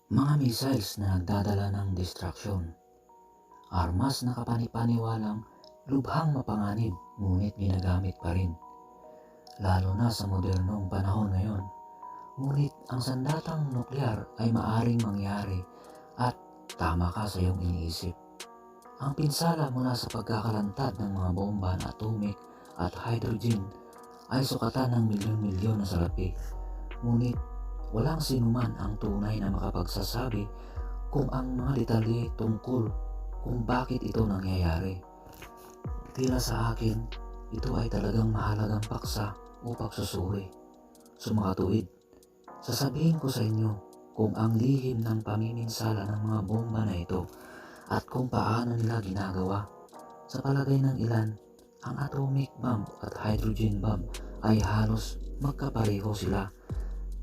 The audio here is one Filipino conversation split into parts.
Mga missiles na nagdadala ng distraksyon, armas na kapani-paniwalang lubhang mapanganib ngunit ginagamit pa rin, lalo na sa modernong panahon ngayon. Ngunit ang sandatang nuklear ay maaring mangyari at tama ka sa iyong iniisip. Ang pinsala mula sa pagkakalantad ng mga bomba na atomic at hydrogen ay sukatan ng milyon-milyon na salapi. Ngunit walang sinuman ang tunay na makapagsasabi kung ang mga detalye tungkol kung bakit ito nangyayari. Tila sa akin, ito ay talagang mahalagang paksa o pagsusuri. Sumakatuwid, sasabihin ko sa inyo kung ang lihim ng pamiminsala ng mga bomba na ito at kung paano nila ginagawa. Sa palagay ng ilan, ang atomic bomb at hydrogen bomb ay halos magkapareho sila.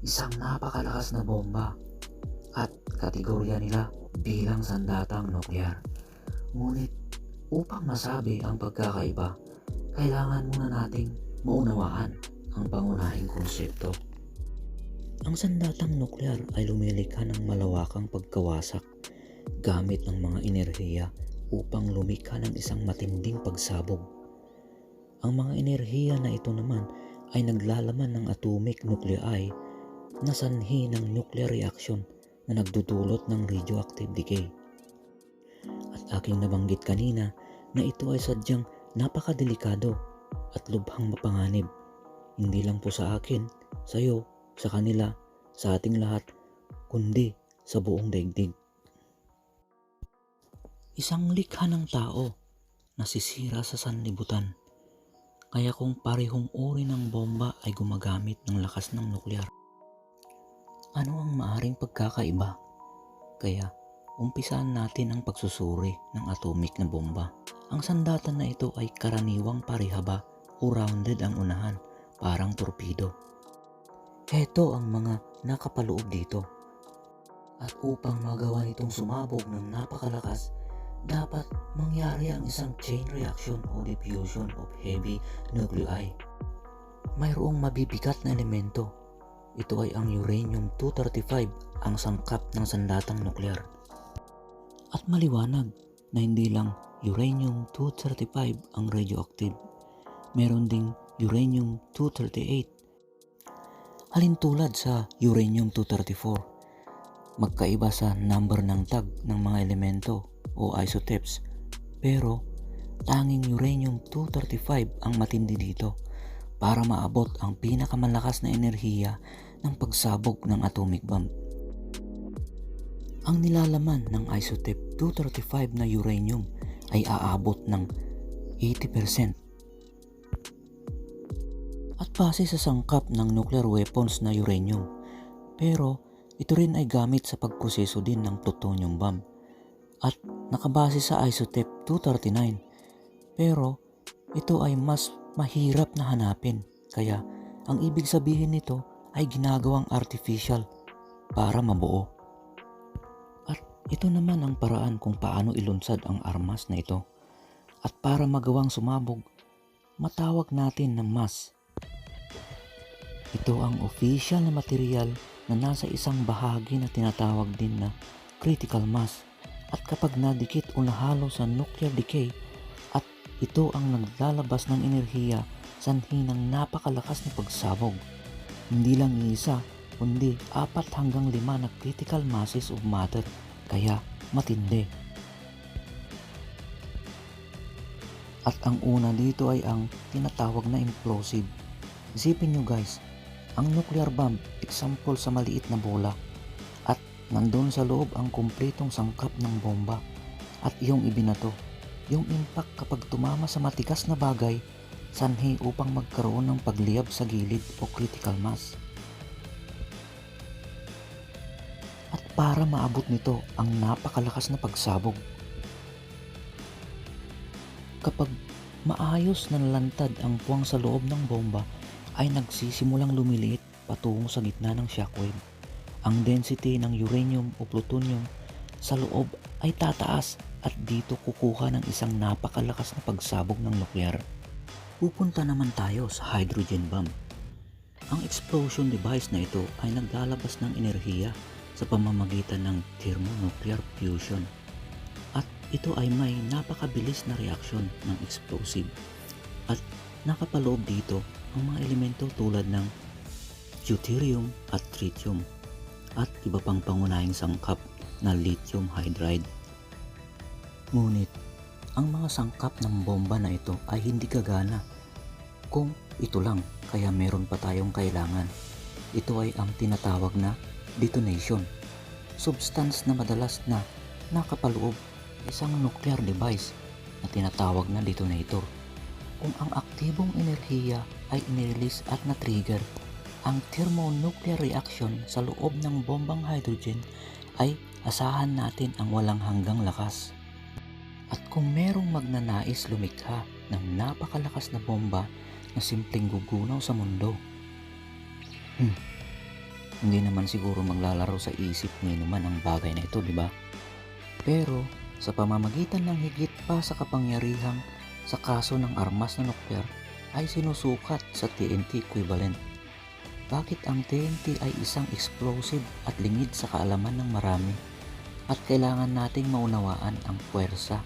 Isang napakalakas na bomba at kategorya nila bilang sandatang nuklear. Ngunit upang masabi ang pagkakaiba, kailangan muna nating maunawaan ang pangunahing konsepto. Ang sandatang nuklear ay lumilikha ng malawakang pagkawasak gamit ng mga enerhiya upang lumikha ng isang matinding pagsabog. Ang mga enerhiya na ito naman ay naglalaman ng atomic nuclei na sanhi ng nuclear reaction na nagdudulot ng radioactive decay. At aking nabanggit kanina na ito ay sadyang napakadelikado at lubhang mapanganib. Hindi lang po sa akin, sa iyo, sa kanila, sa ating lahat, kundi sa buong daigdig. Isang likha ng tao na sisira sa sanlibutan. Kaya kung parehong uri ng bomba ay gumagamit ng lakas ng nuklear, ano ang maaring pagkakaiba? Kaya umpisahan natin ang pagsusuri ng atomic na bomba. Ang sandata na ito ay karaniwang parehaba o rounded ang unahan, parang torpedo. Ito ang mga nakapaloob dito. At upang magawa nitong sumabog ng napakalakas, dapat mangyari ang isang chain reaction o diffusion of heavy nuclei. Mayroong mabibigat na elemento. Ito ay ang uranium-235, ang sangkap ng sandatang nuklear. At maliwanag na hindi lang uranium-235 ang radioactive. Meron ding uranium-238. Halintulad sa uranium-234. Magkaiba sa number ng tag ng mga elemento o isotopes, pero tanging uranium-235 ang matindi dito para maabot ang pinakamalakas na enerhiya ng pagsabog ng atomic bomb. Ang nilalaman ng isotope 235 na uranium ay aabot ng 80%. At base sa sangkap ng nuclear weapons na uranium, pero ito rin ay gamit sa pagproseso din ng plutonium bomb at nakabase sa isotope 239, pero ito ay mas mahirap na hanapin, kaya ang ibig sabihin nito ay ginagawang artificial para mabuo. At ito naman ang paraan kung paano ilunsad ang armas na ito. At para magawang sumabog, matawag natin na mass. Ito ang official na material na nasa isang bahagi na tinatawag din na critical mass. At kapag nadikit o nahalo sa nuclear decay, at ito ang naglalabas ng enerhiya sanhi ng napakalakas na pagsabog. Hindi lang isa, kundi 4 hanggang 5 na critical masses of matter, kaya matindi. At ang una dito ay ang tinatawag na implosive. Isipin nyo guys, ang nuclear bomb, example sa maliit na bola, at nandun sa loob ang kumpletong sangkap ng bomba at iyong ibinato. Yung impact kapag tumama sa matigas na bagay, sanhi upang magkaroon ng pagliyab sa gilid o critical mass. At para maabot nito ang napakalakas na pagsabog, kapag maayos na nalantad ang puwang sa loob ng bomba, ay nagsisimulang lumiliit patungo sa gitna ng shockwave. Ang density ng uranium o plutonium sa loob ay tataas at dito kukuha ng isang napakalakas na pagsabog ng nuklear. Pupunta naman tayo sa hydrogen bomb. Ang explosion device na ito ay naglalabas ng enerhiya sa pamamagitan ng thermonuclear fusion. At ito ay may napakabilis na reaksyon ng explosive. At nakapaloob dito ang mga elemento tulad ng deuterium at tritium at iba pang pangunahing sangkap na lithium hydride. Ngunit ang mga sangkap ng bomba na ito ay hindi gagana kung ito lang, kaya meron pa tayong kailangan. Ito ay ang tinatawag na detonation, substance na madalas na nakapaloob isang nuclear device na tinatawag na detonator. Kung ang aktibong enerhiya ay inirelease at na-trigger, ang thermonuclear reaction sa loob ng bombang hydrogen ay asahan natin ang walang hanggang lakas. At kung merong magnanais lumikha ng napakalakas na bomba na simpleng gugunaw sa mundo, hindi naman siguro maglalaro sa isip ni naman ang bagay na ito, di ba? Pero sa pamamagitan ng higit pa sa kapangyarihang sa kaso ng armas na nuklear ay sinusukat sa TNT equivalent. Bakit ang TNT ay isang explosive at lingid sa kaalaman ng marami at kailangan nating maunawaan ang puwersa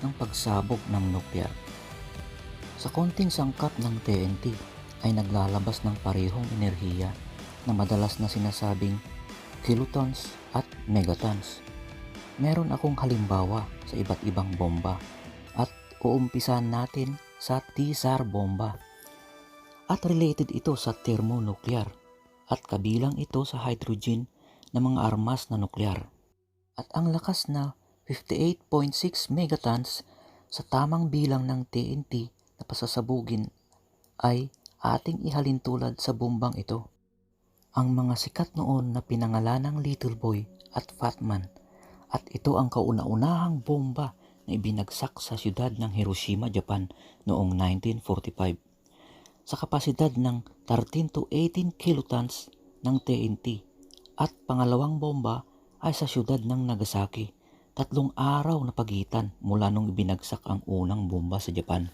ng pagsabog ng nuklear. Sa konting sangkap ng TNT ay naglalabas ng parehong enerhiya na madalas na sinasabing kilotons at megatons. Meron akong halimbawa sa iba't ibang bomba at uumpisan natin sa Tsar bomba. At related ito sa thermonuclear at kabilang ito sa hydrogen na mga armas na nuklear. At ang lakas na 58.6 megatons sa tamang bilang ng TNT na pasasabugin ay ating ihalin tulad sa bombang ito. Ang mga sikat noon na pinangalanang Little Boy at Fat Man, at ito ang kauna-unahang bomba na ibinagsak sa siyudad ng Hiroshima, Japan noong 1945. Sa kapasidad ng 13 to 18 kilotons ng TNT at pangalawang bomba ay sa siyudad ng Nagasaki. 3 araw na pagitan mula nung ibinagsak ang unang bomba sa Japan.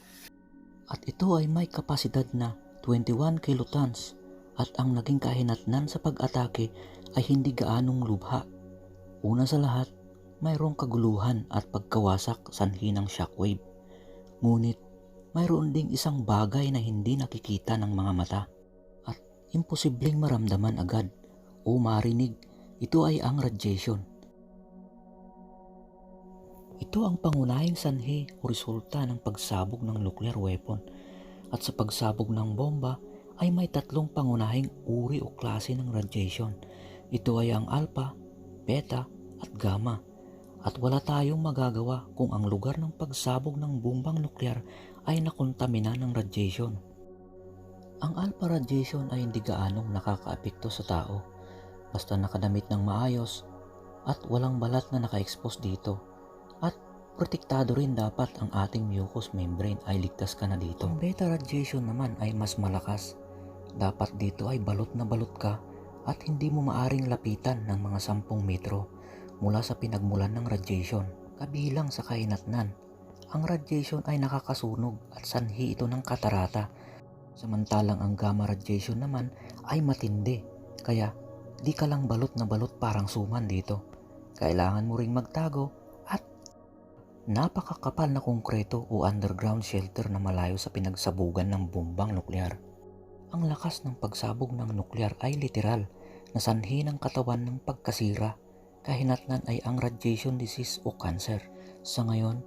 At ito ay may kapasidad na 21 kilotons at ang naging kahinatnan sa pag-atake ay hindi gaanong lubha. Una sa lahat, mayroong kaguluhan at pagkawasak sanhi ng shockwave. Ngunit mayroon ding isang bagay na hindi nakikita ng mga mata at imposibleng maramdaman agad o marinig. Ito ay ang radiation. Ito ang pangunahing sanhi o resulta ng pagsabog ng nuclear weapon. At sa pagsabog ng bomba ay may 3 pangunahing uri o klase ng radiation. Ito ay ang alpha, beta at gamma. At wala tayong magagawa kung ang lugar ng pagsabog ng bombang nuklear ay nakontamina ng radiation. Ang alpha radiation ay hindi gaanong nakakaapekto sa tao basta nakadamit ng maayos at walang balat na naka-expose dito. At protektado rin dapat ang ating mucous membrane ay ligtas ka na dito. Ang beta radiation naman ay mas malakas. Dapat dito ay balot na balot ka at hindi mo maaring lapitan ng mga 10 metro mula sa pinagmulan ng radiation. Kabilang sa kahinatnan, ang radiation ay nakakasunog at sanhi ito ng katarata. Samantalang ang gamma radiation naman ay matindi, kaya di ka lang balot na balot parang suman dito. Kailangan mo ring magtago at napakakapal na konkreto o underground shelter na malayo sa pinagsabugan ng bombang nuklear. Ang lakas ng pagsabog ng nuklear ay literal na sanhi ng katawan ng pagkasira. Kahinatnan ay ang radiation disease o cancer. Sa ngayon,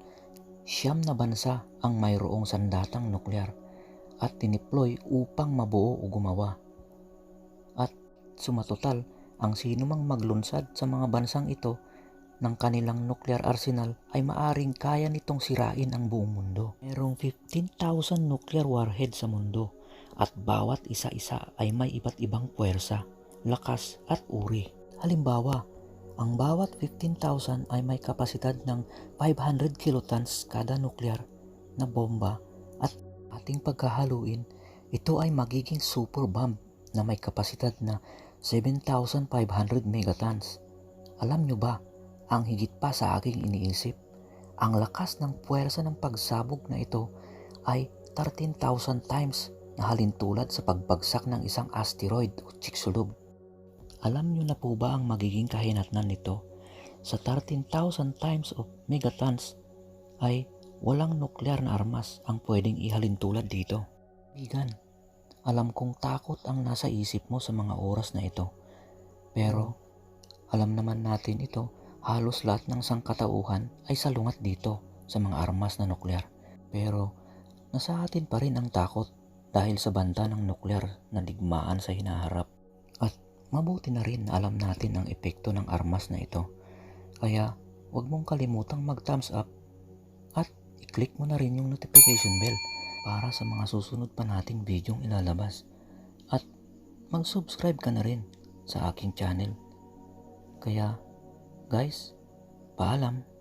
9 na bansa ang mayroong sandatang nuklear at tiniploy upang mabuo o gumawa. At sumatotal, ang sinumang maglunsad sa mga bansang ito ng kanilang nuclear arsenal ay maaring kaya nitong sirain ang buong mundo. Mayroong 15,000 nuclear warhead sa mundo at bawat isa-isa ay may iba't ibang puwersa, lakas at uri. Halimbawa, ang bawat 15,000 ay may kapasidad ng 500 kilotons kada nuclear na bomba at ating pagkahaluin, ito ay magiging super bomb na may kapasidad na 7,500 megatons. Alam nyo ba, ang higit pa sa aking iniisip, ang lakas ng puwersa ng pagsabog na ito ay 13,000 times na halintulad sa pagbagsak ng isang asteroid o Chicxulub. Alam nyo na po ba ang magiging kahinatnan nito? Sa 13,000 times of megatons ay walang nuklear na armas ang pwedeng ihalin tulad dito. Bigan, alam kong takot ang nasa isip mo sa mga oras na ito. Pero alam naman natin ito, halos lahat ng sangkatauhan ay salungat dito sa mga armas na nuklear. Pero nasa atin pa rin ang takot dahil sa banta ng nuklear na digmaan sa hinaharap. At mabuti na rin na alam natin ang epekto ng armas na ito. Kaya huwag mong kalimutang mag-thumbs up at i-click mo na rin yung notification bell para sa mga susunod pa nating videong ilalabas. At mag-subscribe ka na rin sa aking channel. Kaya guys, paalam!